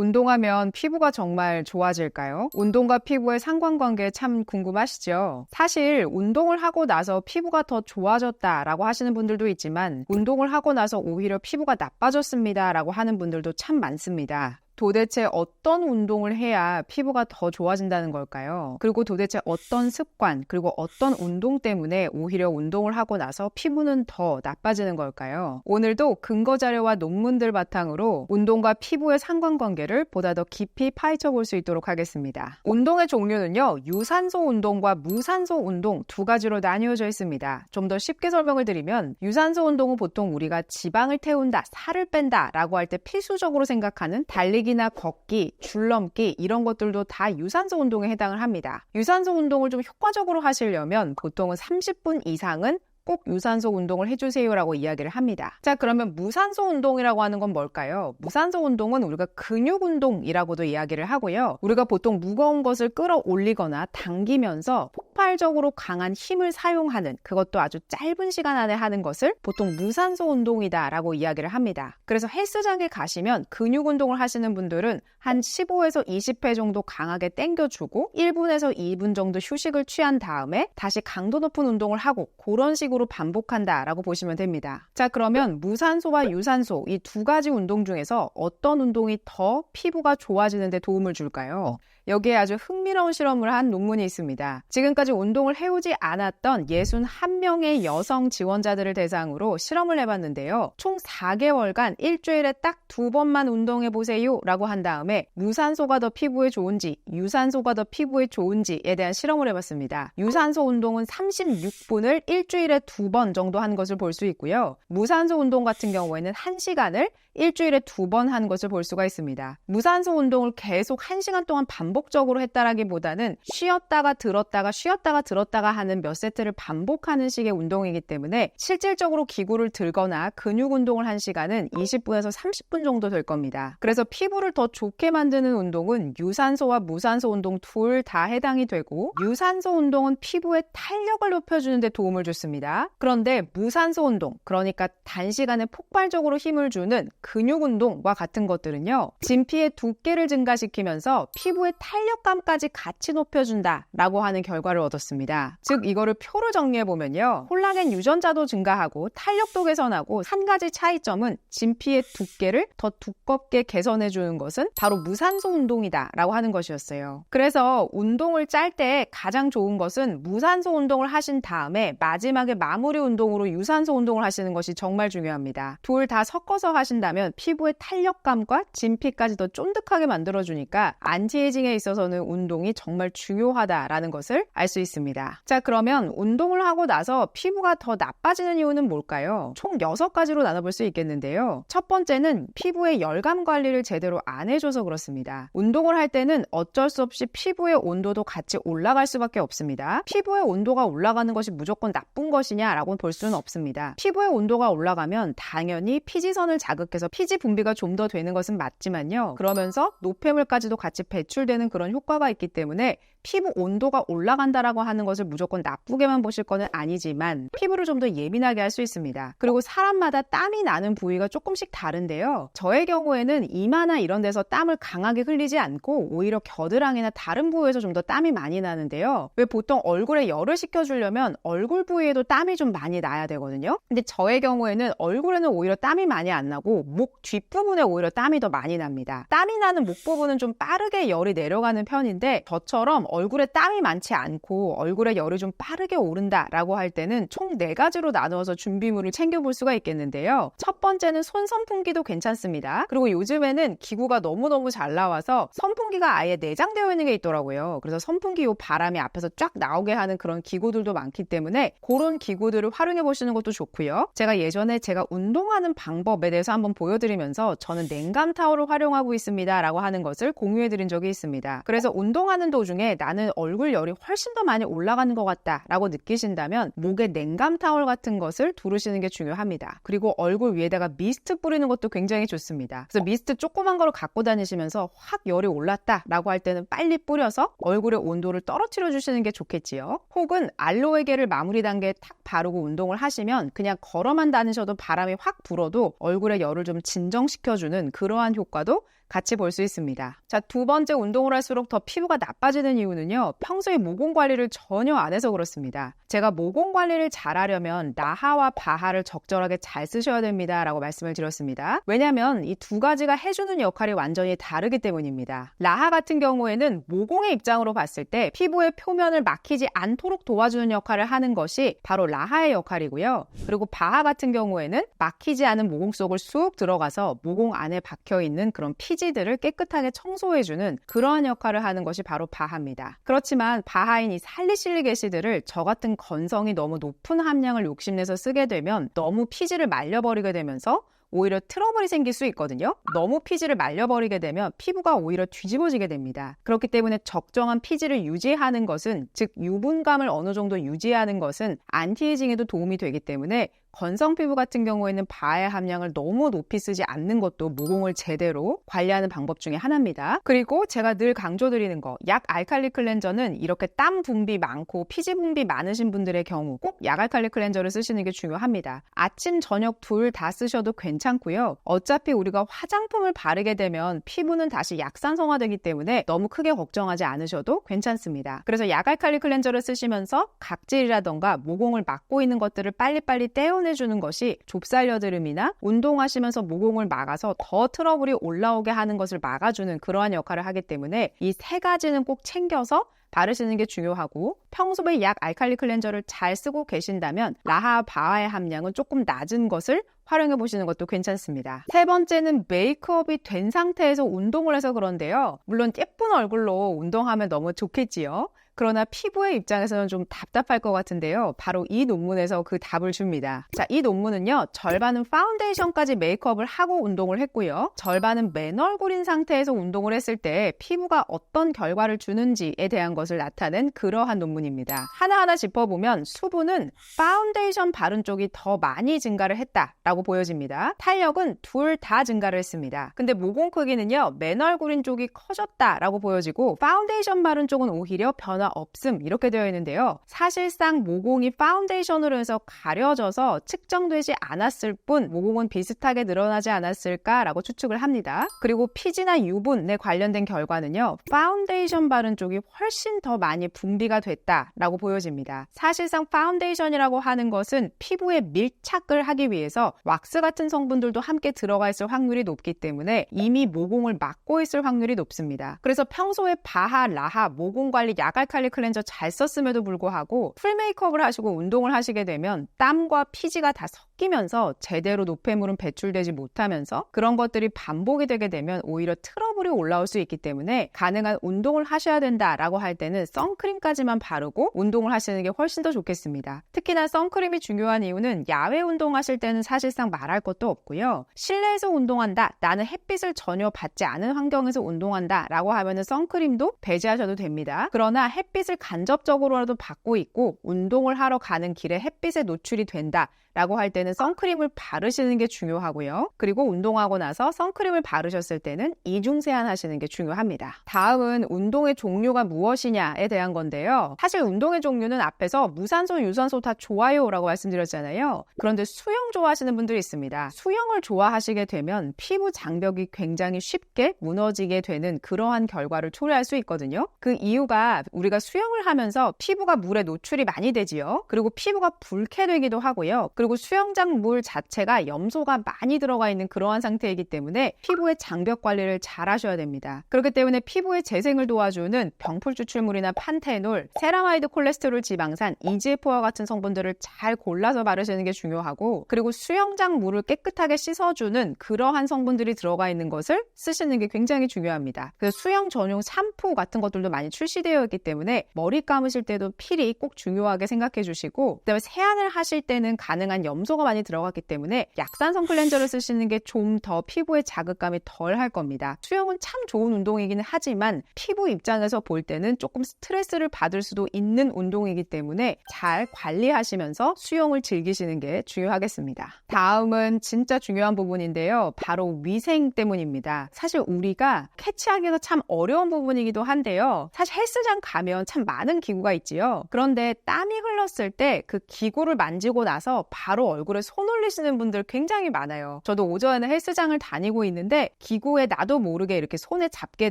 운동하면 피부가 정말 좋아질까요? 운동과 피부의 상관관계 참 궁금하시죠? 사실 운동을 하고 나서 피부가 더 좋아졌다라고 하시는 분들도 있지만 운동을 하고 나서 오히려 피부가 나빠졌습니다라고 하는 분들도 참 많습니다. 도대체 어떤 운동을 해야 피부가 더 좋아진다는 걸까요? 그리고 도대체 어떤 습관, 그리고 어떤 운동 때문에 오히려 운동을 하고 나서 피부는 더 나빠지는 걸까요? 오늘도 근거 자료와 논문들 바탕으로 운동과 피부의 상관관계를 보다 더 깊이 파헤쳐 볼 수 있도록 하겠습니다. 운동의 종류는요, 유산소 운동과 무산소 운동 두 가지로 나뉘어져 있습니다. 좀 더 쉽게 설명을 드리면 유산소 운동은 보통 우리가 지방을 태운다, 살을 뺀다 라고 할 때 필수적으로 생각하는 달리기 나 걷기, 줄넘기 이런 것들도 다 유산소 운동에 해당을 합니다. 유산소 운동을 좀 효과적으로 하시려면 보통은 30분 이상은 꼭 유산소 운동을 해주세요라고 이야기를 합니다. 자, 그러면 무산소 운동이라고 하는 건 뭘까요? 무산소 운동은 우리가 근육 운동이라고도 이야기를 하고요. 우리가 보통 무거운 것을 끌어올리거나 당기면서 폭발적으로 강한 힘을 사용하는, 그것도 아주 짧은 시간 안에 하는 것을 보통 무산소 운동이다라고 이야기를 합니다. 그래서 헬스장에 가시면 근육 운동을 하시는 분들은 한 15에서 20회 정도 강하게 당겨주고 1분에서 2분 정도 휴식을 취한 다음에 다시 강도 높은 운동을 하고 그런 식으로 반복한다라고 보시면 됩니다. 자, 그러면 무산소와 유산소 이 두 가지 운동 중에서 어떤 운동이 더 피부가 좋아지는 데 도움을 줄까요? 여기에 아주 흥미로운 실험을 한 논문이 있습니다. 지금까지 운동을 해오지 않았던 61명의 여성 지원자들을 대상으로 실험을 해봤는데요. 총 4개월간 일주일에 딱 2번만 운동해보세요 라고 한 다음에 무산소가 더 피부에 좋은지 유산소가 더 피부에 좋은지에 대한 실험을 해봤습니다. 유산소 운동은 36분을 일주일에 2번 정도 한 것을 볼 수 있고요. 무산소 운동 같은 경우에는 1시간을 일주일에 2번 한 것을 볼 수가 있습니다. 무산소 운동을 계속 1시간 동안 반복적으로 했다라기보다는 쉬었다가 들었다가 쉬었다가 들었다가 하는 몇 세트를 반복하는 식의 운동이기 때문에 실질적으로 기구를 들거나 근육 운동을 한 시간은 20분에서 30분 정도 될 겁니다. 그래서 피부를 더 좋게 만드는 운동은 유산소와 무산소 운동 둘 다 해당이 되고 유산소 운동은 피부의 탄력을 높여주는 데 도움을 줬습니다. 그런데 무산소 운동, 그러니까 단시간에 폭발적으로 힘을 주는 근육 운동과 같은 것들은요, 진피의 두께를 증가시키면서 피부의 탄력감까지 같이 높여준다라고 하는 결과를 얻었습니다. 즉 이거를 표로 정리해보면요, 콜라겐 유전자도 증가하고 탄력도 개선하고 한 가지 차이점은 진피의 두께를 더 두껍게 개선해주는 것은 바로 무산소 운동이다 라고 하는 것이었어요. 그래서 운동을 짤 때 가장 좋은 것은 무산소 운동을 하신 다음에 마지막에 마무리 운동으로 유산소 운동을 하시는 것이 정말 중요합니다. 둘 다 섞어서 하신다면 피부의 탄력감과 진피까지 더 쫀득하게 만들어주니까 안티에이징에 있어서는 운동이 정말 중요하다라는 것을 알 수 있습니다. 자, 그러면 운동을 하고 나서 피부가 더 나빠지는 이유는 뭘까요? 총 6가지로 나눠볼 수 있겠는데요. 첫 번째는 피부의 열감 관리를 제대로 안 해줘서 그렇습니다. 운동을 할 때는 어쩔 수 없이 피부의 온도도 같이 올라갈 수밖에 없습니다. 피부의 온도가 올라가는 것이 무조건 나쁜 것이냐라고 볼 수는 없습니다. 피부의 온도가 올라가면 당연히 피지선을 자극해서 피지 분비가 좀 더 되는 것은 맞지만요. 그러면서 노폐물까지도 같이 배출되는 그런 효과가 있기 때문에 피부 온도가 올라간다라고 하는 것을 무조건 나쁘게만 보실 거는 아니지만 피부를 좀 더 예민하게 할 수 있습니다. 그리고 사람마다 땀이 나는 부위가 조금씩 다른데요. 저의 경우에는 이마나 이런 데서 땀을 강하게 흘리지 않고 오히려 겨드랑이나 다른 부위에서 좀 더 땀이 많이 나는데요. 왜 보통 얼굴에 열을 식혀주려면 얼굴 부위에도 땀이 좀 많이 나야 되거든요. 근데 저의 경우에는 얼굴에는 오히려 땀이 많이 안 나고 목 뒷부분에 오히려 땀이 더 많이 납니다. 땀이 나는 목 부분은 좀 빠르게 열이 내려가는 편인데 저처럼 얼굴에 땀이 많지 않고 얼굴에 열이 좀 빠르게 오른다라고 할 때는 총 4가지로 나누어서 준비물을 챙겨볼 수가 있겠는데요. 첫 번째는 손 선풍기도 괜찮습니다. 그리고 요즘에는 기구가 너무너무 잘 나와서 선풍기가 아예 내장되어 있는 게 있더라고요. 그래서 선풍기 요 바람이 앞에서 쫙 나오게 하는 그런 기구들도 많기 때문에 그런 기구들을 활용해 보시는 것도 좋고요. 제가 예전에 제가 운동하는 방법에 대해서 한번 보여드리면서 저는 냉감 타월을 활용하고 있습니다 라고 하는 것을 공유해 드린 적이 있습니다. 그래서 운동하는 도중에 나는 얼굴 열이 훨씬 더 많이 올라가는 것 같다 라고 느끼신다면 목에 냉감 타월 같은 것을 두르시는 게 중요합니다. 그리고 얼굴 위에다가 미스트 뿌리는 것도 굉장히 좋습니다. 그래서 미스트 조그만 거를 갖고 다니시면서 확 열이 올랐다 라고 할 때는 빨리 뿌려서 얼굴의 온도를 떨어뜨려 주시는 게 좋겠지요. 혹은 알로에겔을 마무리 단계에 탁 바르고 운동을 하시면 그냥 걸어만 다니셔도 바람이 확 불어도 얼굴의 열을 좀 진정시켜주는 그러한 효과도 같이 볼 수 있습니다. 자, 두 번째, 운동을 할수록 더 피부가 나빠지는 이유는요, 평소에 모공 관리를 전혀 안 해서 그렇습니다. 제가 모공 관리를 잘하려면 라하와 바하를 적절하게 잘 쓰셔야 됩니다 라고 말씀을 드렸습니다. 왜냐하면 이 두 가지가 해주는 역할이 완전히 다르기 때문입니다. 라하 같은 경우에는 모공의 입장으로 봤을 때 피부의 표면을 막히지 않도록 도와주는 역할을 하는 것이 바로 라하의 역할이고요. 그리고 바하 같은 경우에는 막히지 않은 모공 속을 쑥 들어가서 모공 안에 박혀있는 그런 피지들을 깨끗하게 청소해주는 그러한 역할을 하는 것이 바로 바하입니다. 그렇지만 바하인 이 살리실릭 애시드를 저 같은 건성이 너무 높은 함량을 욕심내서 쓰게 되면 너무 피지를 말려버리게 되면서 오히려 트러블이 생길 수 있거든요. 너무 피지를 말려버리게 되면 피부가 오히려 뒤집어지게 됩니다. 그렇기 때문에 적정한 피지를 유지하는 것은, 즉 유분감을 어느 정도 유지하는 것은 안티에이징에도 도움이 되기 때문에 건성 피부 같은 경우에는 바의 함량을 너무 높이 쓰지 않는 것도 모공을 제대로 관리하는 방법 중에 하나입니다. 그리고 제가 늘 강조드리는 거, 약 알칼리 클렌저는 이렇게 땀 분비 많고 피지 분비 많으신 분들의 경우 꼭 약 알칼리 클렌저를 쓰시는 게 중요합니다. 아침, 저녁 둘 다 쓰셔도 괜찮고요. 어차피 우리가 화장품을 바르게 되면 피부는 다시 약산성화되기 때문에 너무 크게 걱정하지 않으셔도 괜찮습니다. 그래서 약 알칼리 클렌저를 쓰시면서 각질이라던가 모공을 막고 있는 것들을 빨리빨리 떼어내주는 것이 좁쌀 여드름이나 운동하시면서 모공을 막아서 더 트러블이 올라오게 하는 것을 막아주는 그러한 역할을 하기 때문에 이 세 가지는 꼭 챙겨서 바르시는 게 중요하고, 평소에 약 알칼리 클렌저를 잘 쓰고 계신다면 라하, 바하의 함량은 조금 낮은 것을 활용해 보시는 것도 괜찮습니다. 세 번째는 메이크업이 된 상태에서 운동을 해서 그런데요. 물론 예쁜 얼굴로 운동하면 너무 좋겠지요. 그러나 피부의 입장에서는 좀 답답할 것 같은데요. 바로 이 논문에서 그 답을 줍니다. 자, 이 논문은요, 절반은 파운데이션까지 메이크업을 하고 운동을 했고요. 절반은 맨 얼굴인 상태에서 운동을 했을 때 피부가 어떤 결과를 주는지에 대한 것을 나타낸 그러한 논문입니다. 하나하나 짚어보면 수분은 파운데이션 바른 쪽이 더 많이 증가를 했다라고 보여집니다. 탄력은 둘 다 증가를 했습니다. 근데 모공 크기는요, 맨 얼굴인 쪽이 커졌다라고 보여지고 파운데이션 바른 쪽은 오히려 변화 없음, 이렇게 되어 있는데요. 사실상 모공이 파운데이션으로 해서 가려져서 측정되지 않았을 뿐 모공은 비슷하게 늘어나지 않았을까라고 추측을 합니다. 그리고 피지나 유분에 관련된 결과는요, 파운데이션 바른 쪽이 훨씬 더 많이 분비가 됐다라고 보여집니다. 사실상 파운데이션이라고 하는 것은 피부에 밀착을 하기 위해서 왁스 같은 성분들도 함께 들어가 있을 확률이 높기 때문에 이미 모공을 막고 있을 확률이 높습니다. 그래서 평소에 바하, 라하, 모공 관리 약 알칼리 클렌저 잘 썼음에도 불구하고 풀 메이크업을 하시고 운동을 하시게 되면 땀과 피지가 다 섞이면서 제대로 노폐물은 배출되지 못하면서 그런 것들이 반복이 되게 되면 오히려 트러블이 올라올 수 있기 때문에 가능한 운동을 하셔야 된다라고 할 때는 선크림까지만 바르고 운동을 하시는 게 훨씬 더 좋겠습니다. 특히나 선크림이 중요한 이유는 야외 운동하실 때는 사실상 말할 것도 없고요. 실내에서 운동한다, 나는 햇빛을 전혀 받지 않은 환경에서 운동한다 라고 하면은 선크림도 배제하셔도 됩니다. 그러나 햇빛을 간접적으로라도 받고 있고 운동을 하러 가는 길에 햇빛에 노출이 된다 라고 할 때는 선크림을 바르시는 게 중요하고요. 그리고 운동하고 나서 선크림을 바르셨을 때는 이중 세안하시는 게 중요합니다. 다음은 운동의 종류가 무엇이냐에 대한 건데요. 사실 운동의 종류는 앞에서 무산소, 유산소 다 좋아요 라고 말씀드렸잖아요. 그런데 수영 좋아하시는 분들이 있습니다. 수영을 좋아하시게 되면 피부 장벽이 굉장히 쉽게 무너지게 되는 그러한 결과를 초래할 수 있거든요. 그 이유가 우리가 수영을 하면서 피부가 물에 노출이 많이 되지요. 그리고 피부가 붉게 되기도 하고요. 그리고 수영장 물 자체가 염소가 많이 들어가 있는 그러한 상태이기 때문에 피부의 장벽 관리를 잘 하셔야 됩니다. 그렇기 때문에 피부의 재생을 도와주는 병풀 추출물이나 판테놀, 세라마이드 콜레스테롤 지방산, EGF와 같은 성분들을 잘 골라서 바르시는 게 중요하고, 그리고 수영장 물을 깨끗하게 씻어주는 그러한 성분들이 들어가 있는 것을 쓰시는 게 굉장히 중요합니다. 그래서 수영 전용 샴푸 같은 것들도 많이 출시되어 있기 때문에 머리 감으실 때도 필히 꼭 중요하게 생각해 주시고, 그다음에 세안을 하실 때는 가능한 염소가 많이 들어갔기 때문에 약산성 클렌저를 쓰시는 게 좀 더 피부에 자극감이 덜 할 겁니다. 수영은 참 좋은 운동이기는 하지만 피부 입장에서 볼 때는 조금 스트레스를 받을 수도 있는 운동이기 때문에 잘 관리하시면서 수영을 즐기시는 게 중요하겠습니다. 다음은 진짜 중요한 부분인데요. 바로 위생 때문입니다. 사실 우리가 캐치하기가 참 어려운 부분이기도 한데요. 사실 헬스장 가면 참 많은 기구가 있지요. 그런데 땀이 흘렀을 때 그 기구를 만지고 나서 바로 얼굴에 손 올리시는 분들 굉장히 많아요. 저도 오전에 헬스장을 다니고 있는데 기구에 나도 모르게 이렇게 손에 잡게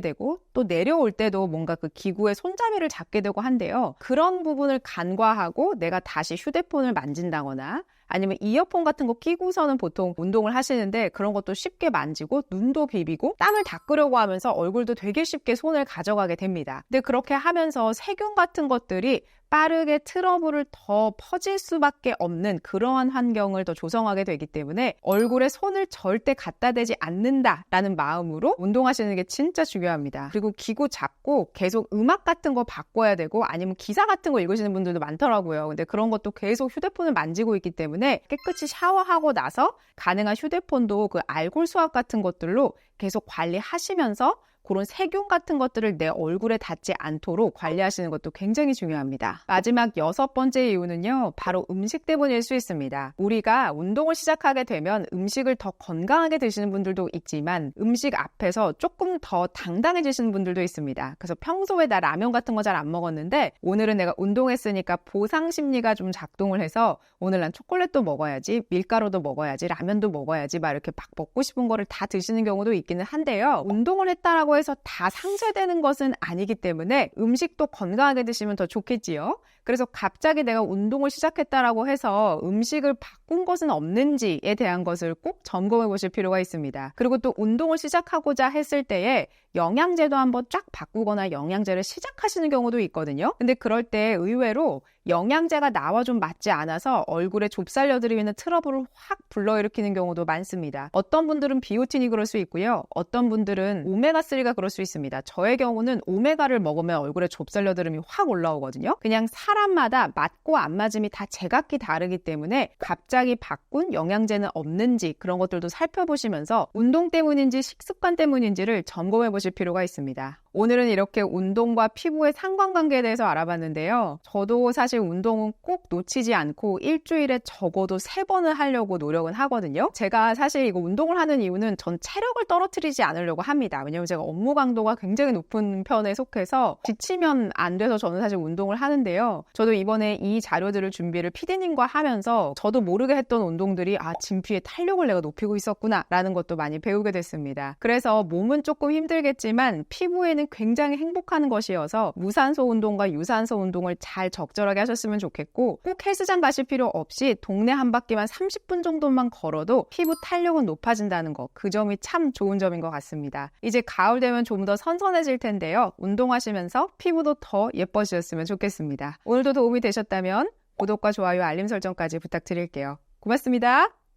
되고 또 내려올 때도 뭔가 그 기구의 손잡이를 잡게 되고 한데요. 그런 부분을 간과하고 내가 다시 휴대폰을 만진다거나 아니면 이어폰 같은 거 끼고서는 보통 운동을 하시는데 그런 것도 쉽게 만지고 눈도 비비고 땀을 닦으려고 하면서 얼굴도 되게 쉽게 손을 가져가게 됩니다. 근데 그렇게 하면서 세균 같은 것들이 빠르게 트러블을 더 퍼질 수밖에 없는 그러한 환경을 더 조성하게 되기 때문에 얼굴에 손을 절대 갖다 대지 않는다라는 마음으로 운동하시는 게 진짜 중요합니다. 그리고 기구 잡고 계속 음악 같은 거 바꿔야 되고 아니면 기사 같은 거 읽으시는 분들도 많더라고요. 근데 그런 것도 계속 휴대폰을 만지고 있기 때문에 깨끗이 샤워하고 나서 가능한 휴대폰도 그 알콜 수압 같은 것들로 계속 관리하시면서 그런 세균 같은 것들을 내 얼굴에 닿지 않도록 관리하시는 것도 굉장히 중요합니다. 마지막 6번째 이유는요, 바로 음식 때문일 수 있습니다. 우리가 운동을 시작하게 되면 음식을 더 건강하게 드시는 분들도 있지만 음식 앞에서 조금 더 당당해지시는 분들도 있습니다. 그래서 평소에 나 라면 같은 거 잘 안 먹었는데 오늘은 내가 운동했으니까 보상 심리가 좀 작동을 해서 오늘 난 초콜릿도 먹어야지, 밀가루도 먹어야지, 라면도 먹어야지 막 이렇게 막 먹고 싶은 거를 다 드시는 경우도 있기는 한데요. 운동을 했다라고 해서 다 상쇄되는 것은 아니기 때문에 음식도 건강하게 드시면 더 좋겠지요. 그래서 갑자기 내가 운동을 시작했다라고 해서 음식을 바꾼 것은 없는지에 대한 것을 꼭 점검해 보실 필요가 있습니다. 그리고 또 운동을 시작하고자 했을 때에 영양제도 한번 쫙 바꾸거나 영양제를 시작하시는 경우도 있거든요. 근데 그럴 때 의외로 영양제가 나와 좀 맞지 않아서 얼굴에 좁쌀려들이는 트러블을 확 불러일으키는 경우도 많습니다. 어떤 분들은 비오틴이 그럴 수 있고요. 어떤 분들은 오메가3가 그럴 수 있습니다. 저의 경우는 오메가를 먹으면 얼굴에 좁쌀여드름이 확 올라오거든요. 그냥 사람마다 맞고 안 맞음이 다 제각기 다르기 때문에 갑자기 바꾼 영양제는 없는지 그런 것들도 살펴보시면서 운동 때문인지 식습관 때문인지를 점검해 보실 필요가 있습니다. 오늘은 이렇게 운동과 피부의 상관관계에 대해서 알아봤는데요. 저도 사실 운동은 꼭 놓치지 않고 일주일에 적어도 3번은 하려고 노력은 하거든요. 제가 사실 이거 운동을 하는 이유는 전 체력을 떨어뜨리지 않으려고 합니다. 왜냐면 제가 업무 강도가 굉장히 높은 편에 속해서 지치면 안 돼서 저는 사실 운동을 하는데요. 저도 이번에 이 자료들을 준비를 PD님과 하면서 저도 모르게 했던 운동들이 진피의 탄력을 내가 높이고 있었구나 라는 것도 많이 배우게 됐습니다. 그래서 몸은 조금 힘들겠지만 피부에는 굉장히 행복한 것이어서 무산소 운동과 유산소 운동을 잘 적절하게 하셨으면 좋겠고 꼭 헬스장 가실 필요 없이 동네 한 바퀴만 30분 정도만 걸어도 피부 탄력은 높아진다는 거, 그 점이 참 좋은 점인 것 같습니다. 이제 가을 되면 좀 더 선선해질 텐데요. 운동하시면서 피부도 더 예뻐지셨으면 좋겠습니다. 오늘도 도움이 되셨다면 구독과 좋아요, 알림 설정까지 부탁드릴게요. 고맙습니다.